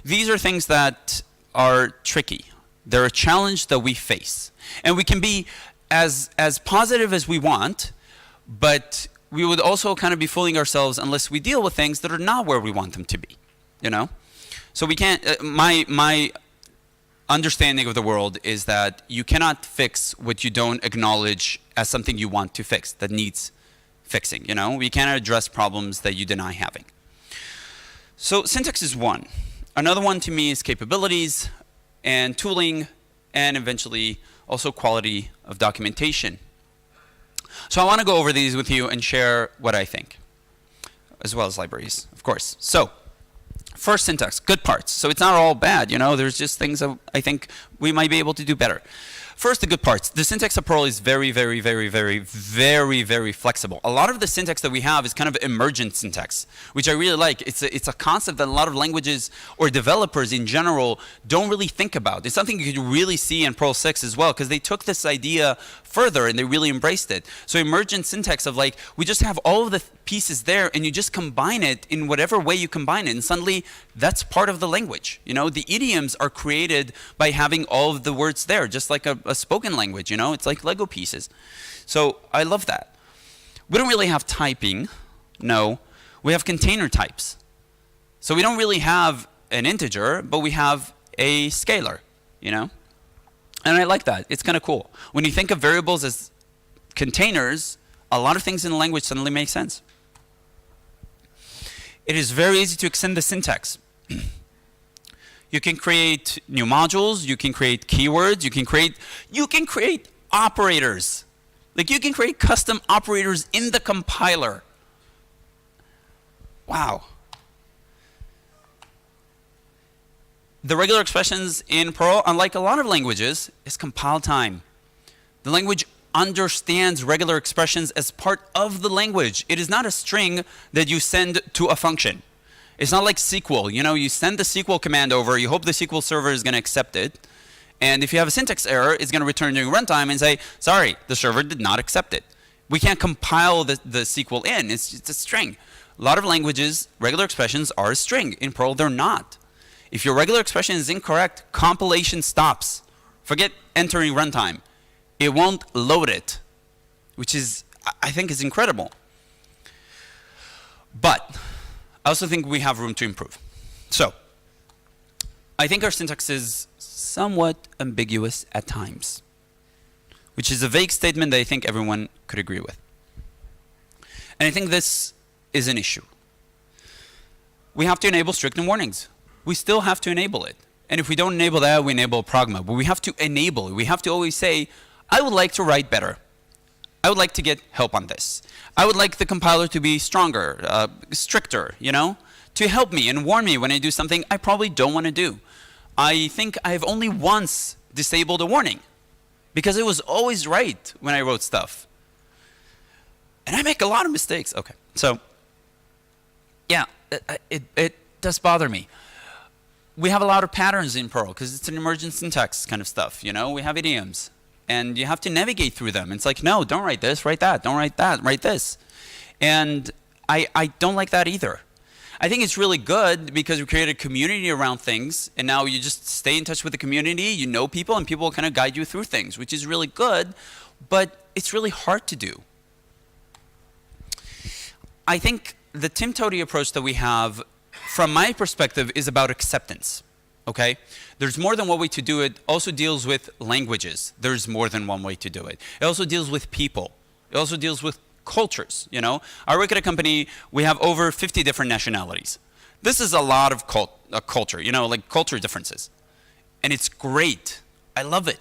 These are things that are tricky. They're a challenge that we face. And we can be as positive as we want, but we would also kind of be fooling ourselves unless we deal with things that are not where we want them to be, you know? So we can't, my understanding of the world is that you cannot fix what you don't acknowledge as something you want to fix, that needs fixing, you know? We cannot address problems that you deny having. So syntax is one. Another one to me is capabilities and tooling, and eventually also quality of documentation. So I want to go over these with you and share what I think, as well as libraries, of course. So first, syntax, good parts. So it's not all bad, you know, there's just things that I think we might be able to do better. First, the good parts. The syntax of Perl is very, very, very, very, very, very flexible. A lot of the syntax that we have is kind of emergent syntax, which I really like. It's a concept that a lot of languages or developers in general don't really think about. It's something you can really see in Perl 6 as well, because they took this idea further and they really embraced it. So emergent syntax of like, we just have all of the pieces there and you just combine it in whatever way you combine it, and suddenly that's part of the language. You know, the idioms are created by having all of the words there, just like a spoken language, you know, it's like Lego pieces. So I love that. We don't really have typing, no. We have container types. So we don't really have an integer, but we have a scalar, you know? And I like that, it's kind of cool. When you think of variables as containers, a lot of things in the language suddenly make sense. It is very easy to extend the syntax. You can create new modules, you can create keywords, you can create operators. Like you can create custom operators in the compiler. Wow. The regular expressions in Perl, unlike a lot of languages, is compile time. The language understands regular expressions as part of the language. It is not a string that you send to a function. It's not like SQL, you know, you send the SQL command over, you hope the SQL server is going to accept it, and if you have a syntax error, it's going to return during runtime and say, sorry, the server did not accept it. We can't compile the SQL in. It's just a string. A lot of languages, regular expressions are a string. In Perl, they're not. If your regular expression is incorrect, compilation stops. Forget entering runtime. It won't load it, which is, I think, is incredible. But I also think we have room to improve. So I think our syntax is somewhat ambiguous at times, which is a vague statement that I think everyone could agree with. And I think this is an issue. We have to enable strict warnings. We still have to enable it. And if we don't enable that, we enable pragma. But we have to enable it. We have to always say, I would like to write better. I would like to get help on this. I would like the compiler to be stronger, stricter, you know, to help me and warn me when I do something I probably don't want to do. I think I've only once disabled a warning because it was always right when I wrote stuff. And I make a lot of mistakes. Okay, so yeah, it does bother me. We have a lot of patterns in Perl because it's an emergent syntax kind of stuff, you know, we have idioms. And you have to navigate through them. It's like, no, don't write this, write that, don't write that, write this. And I don't like that either. I think it's really good because we created a community around things, and now you just stay in touch with the community, you know people, and people will kind of guide you through things, which is really good, but it's really hard to do. I think the Tim Toti approach that we have, from my perspective, is about acceptance. Okay? There's more than one way to do it. Also deals with languages. There's more than one way to do it. It also deals with people. It also deals with cultures, you know? I work at a company, we have over 50 different nationalities. This is a lot of culture, you know, like culture differences. And it's great. I love it.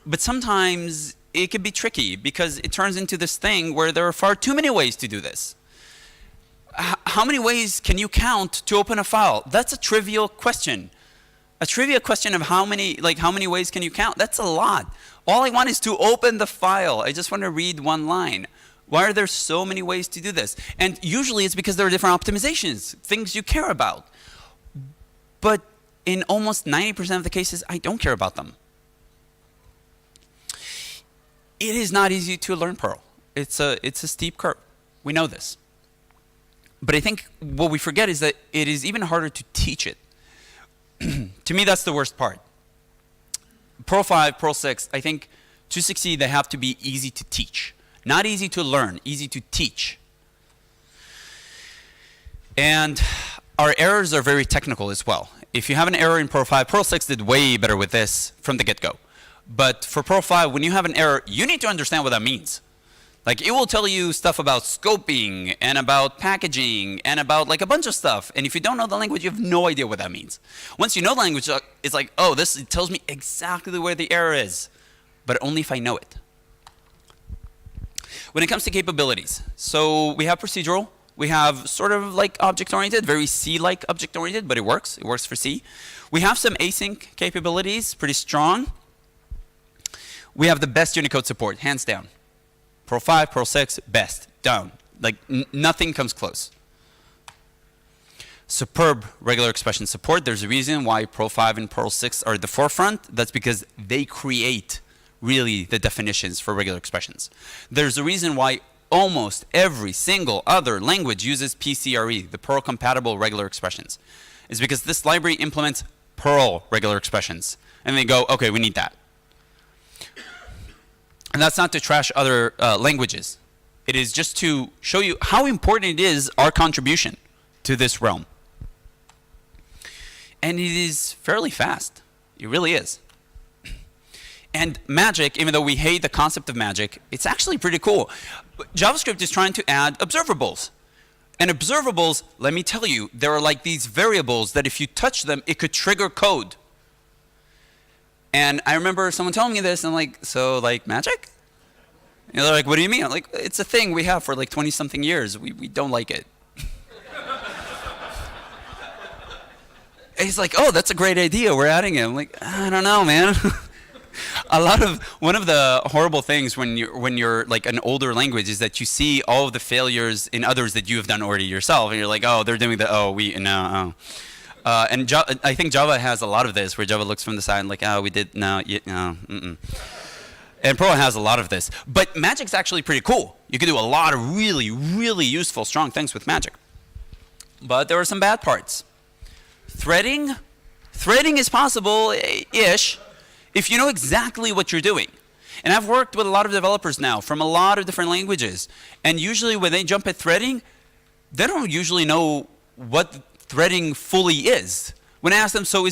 But sometimes it can be tricky because it turns into this thing where there are far too many ways to do this. How many ways can you count to open a file? That's a trivial question. A trivia question of how many ways can you count? That's a lot. All I want is to open the file. I just want to read one line. Why are there so many ways to do this? And usually it's because there are different optimizations, things you care about. But in almost 90% of the cases, I don't care about them. It is not easy to learn Perl. It's a steep curve. We know this. But I think what we forget is that it is even harder to teach it. To me, that's the worst part. Perl 5, Perl 6, I think to succeed, they have to be easy to teach. Not easy to learn, easy to teach. And our errors are very technical as well. If you have an error in Perl 5, Perl 6 did way better with this from the get-go. But for Perl 5, when you have an error, you need to understand what that means. Like, it will tell you stuff about scoping and about packaging and about like a bunch of stuff. And if you don't know the language, you have no idea what that means. Once you know the language, it's like, oh, it tells me exactly where the error is, but only if I know it. When it comes to capabilities, so we have procedural. We have sort of like object-oriented, very C-like object-oriented, but it works. It works for C. We have some async capabilities, pretty strong. We have the best Unicode support, hands down. Perl 5, Perl 6, best, down. Like, nothing comes close. Superb regular expression support. There's a reason why Perl 5 and Perl 6 are at the forefront. That's because they create, really, the definitions for regular expressions. There's a reason why almost every single other language uses PCRE, the Perl-compatible regular expressions. It's because this library implements Perl regular expressions. And they go, okay, we need that. And that's not to trash other languages. It is just to show you how important it is, our contribution to this realm. And it is fairly fast. It really is. And magic, even though we hate the concept of magic, it's actually pretty cool. JavaScript is trying to add observables. And observables, let me tell you, there are like these variables that if you touch them, it could trigger code. And I remember someone telling me this, and I'm like, so like magic? And they're like, what do you mean? I'm like, it's a thing we have for like 20-something years. We don't like it. And he's like, oh, that's a great idea. We're adding it. I'm like, I don't know, man. One of the horrible things when you're like an older language is that you see all of the failures in others that you have done already yourself, and you're like, oh, they're doing no. And I think Java has a lot of this, where Java looks from the side and like, oh, we did, no, no, mm-mm. And Perl has a lot of this. But Magic's actually pretty cool. You can do a lot of really, really useful, strong things with Magic. But there are some bad parts. Threading is possible-ish if you know exactly what you're doing. And I've worked with a lot of developers now from a lot of different languages. And usually when they jump at threading, they don't usually know what threading fully is. When I ask them, so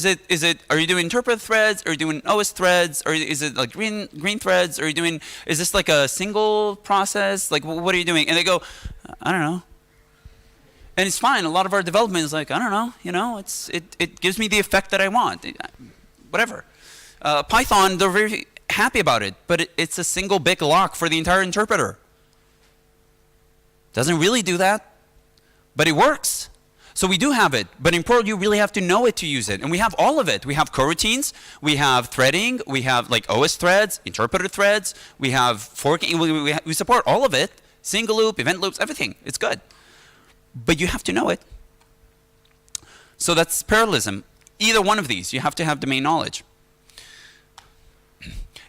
are you doing interpret threads? Are you doing OS threads? Or is it like green threads? Is this like a single process? Like, what are you doing? And they go, I don't know. And it's fine. A lot of our development is like, I don't know. You know, it gives me the effect that I want. Whatever. Python, they're very happy about it, but it's a single big lock for the entire interpreter. Doesn't really do that, but it works. So we do have it, but in Perl you really have to know it to use it. And we have all of it. We have coroutines, we have threading, we have like OS threads, interpreter threads, we have forking, we support all of it. Single loop, event loops, everything. It's good. But you have to know it. So that's parallelism. Either one of these, you have to have domain knowledge.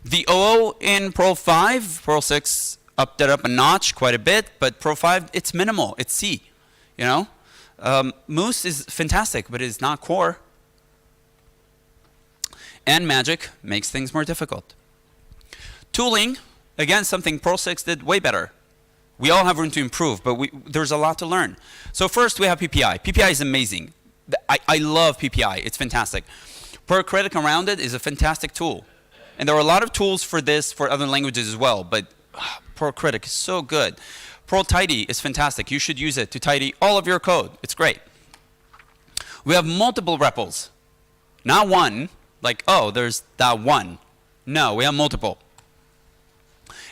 The OO in Perl 5, Perl 6 upped it up a notch quite a bit, but Perl 5, it's minimal, it's C, you know? Moose is fantastic, but it's not core. And Magic makes things more difficult. Tooling, again, something Perl 6 did way better. We all have room to improve, but there's a lot to learn. So first we have PPI. PPI is amazing. I love PPI, it's fantastic. Perl Critic around it is a fantastic tool. And there are a lot of tools for this for other languages as well, but Perl Critic is so good. Perl Tidy is fantastic. You should use it to tidy all of your code. It's great. We have multiple REPLs. Not one, like, oh, there's that one. No, we have multiple.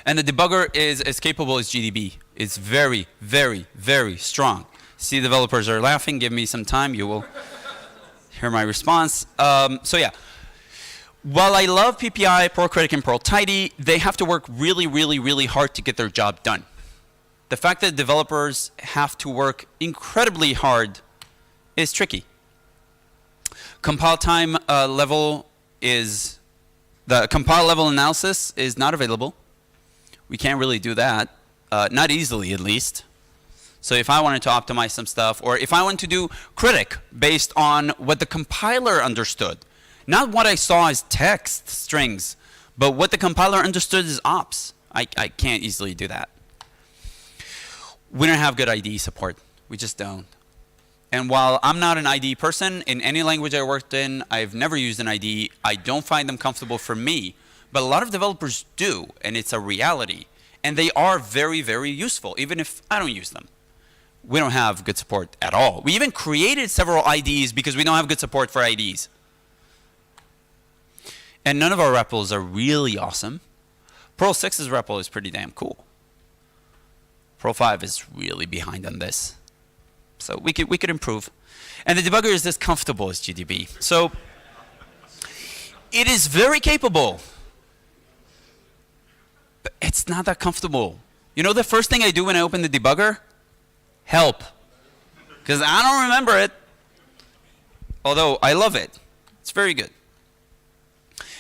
And the debugger is as capable as GDB. It's very, very, very strong. See, developers are laughing. Give me some time. You will hear my response. So yeah. While I love PPI, Perl Critic, and Perl Tidy, they have to work really, really, really hard to get their job done. The fact that developers have to work incredibly hard is tricky. Compile time level is, the compile level analysis is not available. We can't really do that, not easily at least. So if I wanted to optimize some stuff, or if I wanted to do critic based on what the compiler understood, not what I saw as text strings, but what the compiler understood as ops, I can't easily do that. We don't have good IDE support. We just don't. And while I'm not an IDE person, in any language I worked in, I've never used an IDE. I don't find them comfortable for me. But a lot of developers do, and it's a reality. And they are very, very useful, even if I don't use them. We don't have good support at all. We even created several IDEs because we don't have good support for IDEs. And none of our REPLs are really awesome. Perl 6's REPL is pretty damn cool. Perl 5 is really behind on this. So we could improve. And the debugger is as comfortable as GDB. So it is very capable. But it's not that comfortable. You know the first thing I do when I open the debugger? Help. Because I don't remember it. Although I love it. It's very good.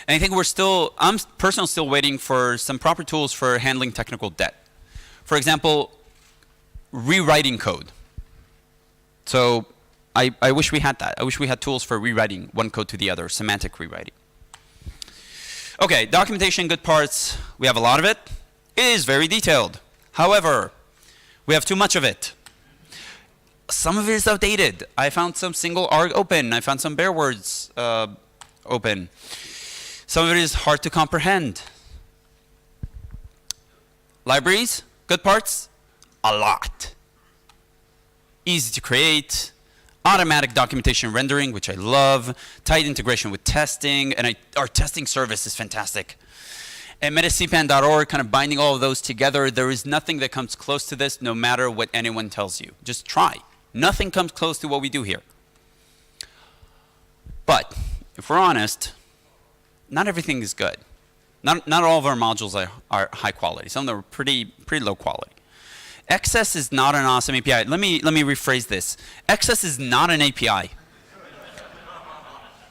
And I think I'm personally still waiting for some proper tools for handling technical debt. For example, rewriting code. So I wish we had that. I wish we had tools for rewriting one code to the other, semantic rewriting. Okay, documentation, good parts. We have a lot of it. It is very detailed. However, we have too much of it. Some of it is outdated. I found some single arg open. I found some bare words open. Some of it is hard to comprehend. Libraries, good parts, a lot. Easy to create, automatic documentation rendering, which I love, tight integration with testing, and our testing service is fantastic. And metacpan.org, kind of binding all of those together, there is nothing that comes close to this, no matter what anyone tells you. Just try. Nothing comes close to what we do here. But if we're honest, not everything is good. Not all of our modules are high quality. Some of them are pretty low quality. XS is not an awesome API. Let me rephrase this. XS is not an API.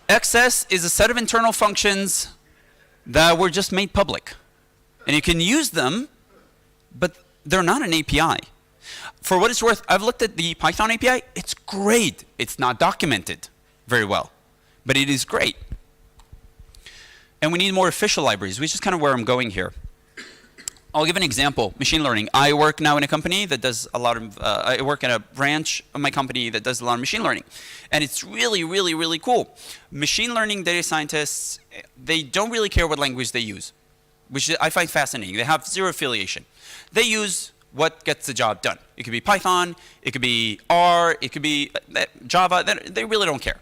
XS is a set of internal functions that were just made public. And you can use them, but they're not an API. For what it's worth, I've looked at the Python API. It's great. It's not documented very well, but it is great. And we need more official libraries, which is kind of where I'm going here. I'll give an example, machine learning. I work now in a company that does a lot of, I work in a branch of my company that does a lot of machine learning. And it's really, really, really cool. Machine learning data scientists, they don't really care what language they use, which I find fascinating. They have zero affiliation. They use what gets the job done. It could be Python, it could be R, it could be Java. They really don't care.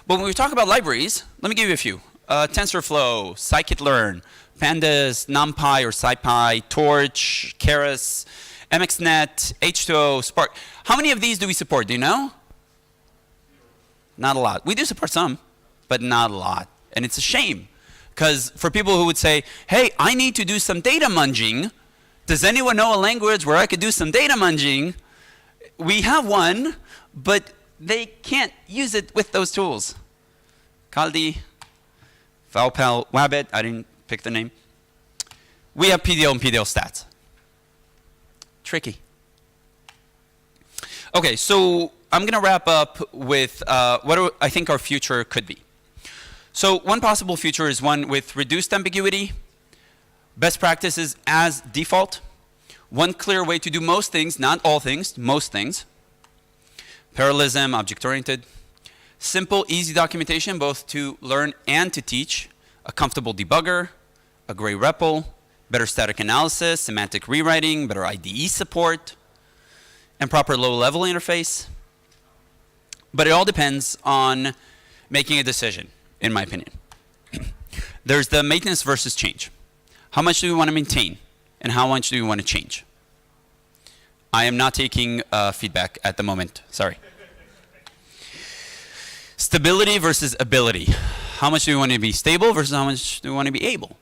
But when we talk about libraries, let me give you a few. TensorFlow, scikit-learn, Pandas, NumPy or SciPy, Torch, Keras, MXNet, H2O, Spark. How many of these do we support? Do you know? Not a lot. We do support some, but not a lot. And it's a shame. Because for people who would say, hey, I need to do some data munging, does anyone know a language where I could do some data munging? We have one, but they can't use it with those tools. Kaldi, Valpal, Wabbit, I didn't pick the name. We have PDL and PDL stats. Tricky. Okay, so I'm going to wrap up with what I think our future could be. So one possible future is one with reduced ambiguity, best practices as default, one clear way to do most things, not all things, most things, parallelism, object-oriented, simple, easy documentation, both to learn and to teach, a comfortable debugger, a gray REPL, better static analysis, semantic rewriting, better IDE support, and proper low-level interface. But it all depends on making a decision, in my opinion. There's the maintenance versus change. How much do we want to maintain, and how much do we want to change? I am not taking feedback at the moment, sorry. Stability versus ability. How much do we want to be stable versus how much do we want to be able?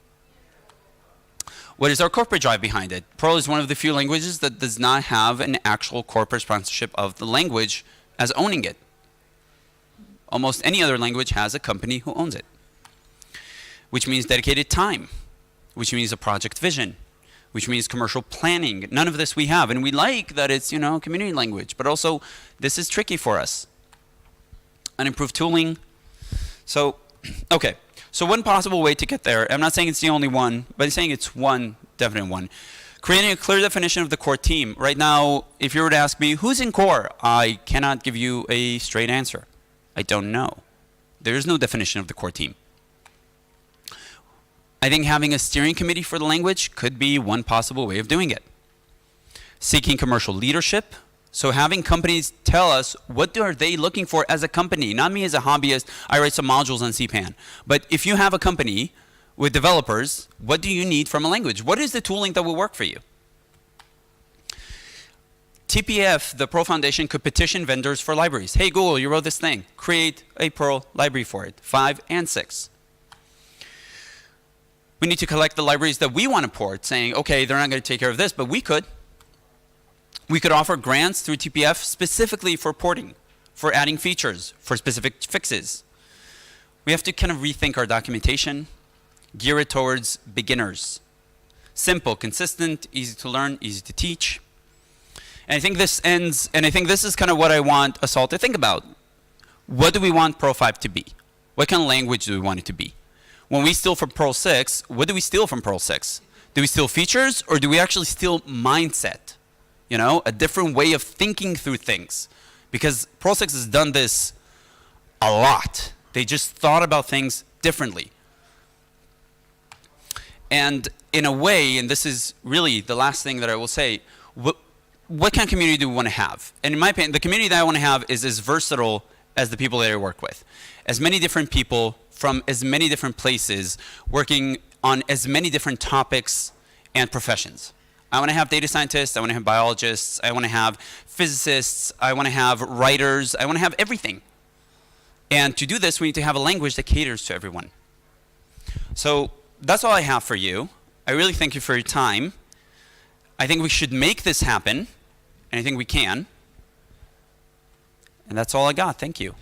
What is our corporate drive behind it? Perl is one of the few languages that does not have an actual corporate sponsorship of the language as owning it. Almost any other language has a company who owns it, which means dedicated time, which means a project vision, which means commercial planning. None of this we have, and we like that it's, you know, community language, but also this is tricky for us. Unimproved tooling. So, okay. So one possible way to get there, I'm not saying it's the only one, but I'm saying it's one, definite one. Creating a clear definition of the core team. Right now, if you were to ask me, who's in core? I cannot give you a straight answer. I don't know. There is no definition of the core team. I think having a steering committee for the language could be one possible way of doing it. Seeking commercial leadership. So having companies tell us what are they looking for as a company, not me as a hobbyist, I write some modules on CPAN. But if you have a company with developers, what do you need from a language? What is the tooling that will work for you? TPF, the Perl Foundation, could petition vendors for libraries. Hey Google, you wrote this thing. Create a Perl library for it, 5 and 6. We need to collect the libraries that we want to port, saying, okay, they're not going to take care of this, but we could. We could offer grants through TPF specifically for porting, for adding features, for specific fixes. We have to kind of rethink our documentation, gear it towards beginners. Simple, consistent, easy to learn, easy to teach. And I think this ends, and I think this is kind of what I want us all to think about. What do we want Perl 5 to be? What kind of language do we want it to be? When we steal from Perl 6, what do we steal from Perl 6? Do we steal features, or do we actually steal mindset? You know, a different way of thinking through things. Because Perl 6 has done this a lot. They just thought about things differently. And in a way, and this is really the last thing that I will say, what kind of community do we want to have? And in my opinion, the community that I want to have is as versatile as the people that I work with. As many different people from as many different places working on as many different topics and professions. I want to have data scientists, I want to have biologists, I want to have physicists, I want to have writers, I want to have everything. And to do this, we need to have a language that caters to everyone. So that's all I have for you. I really thank you for your time. I think we should make this happen, and I think we can. And that's all I got. Thank you.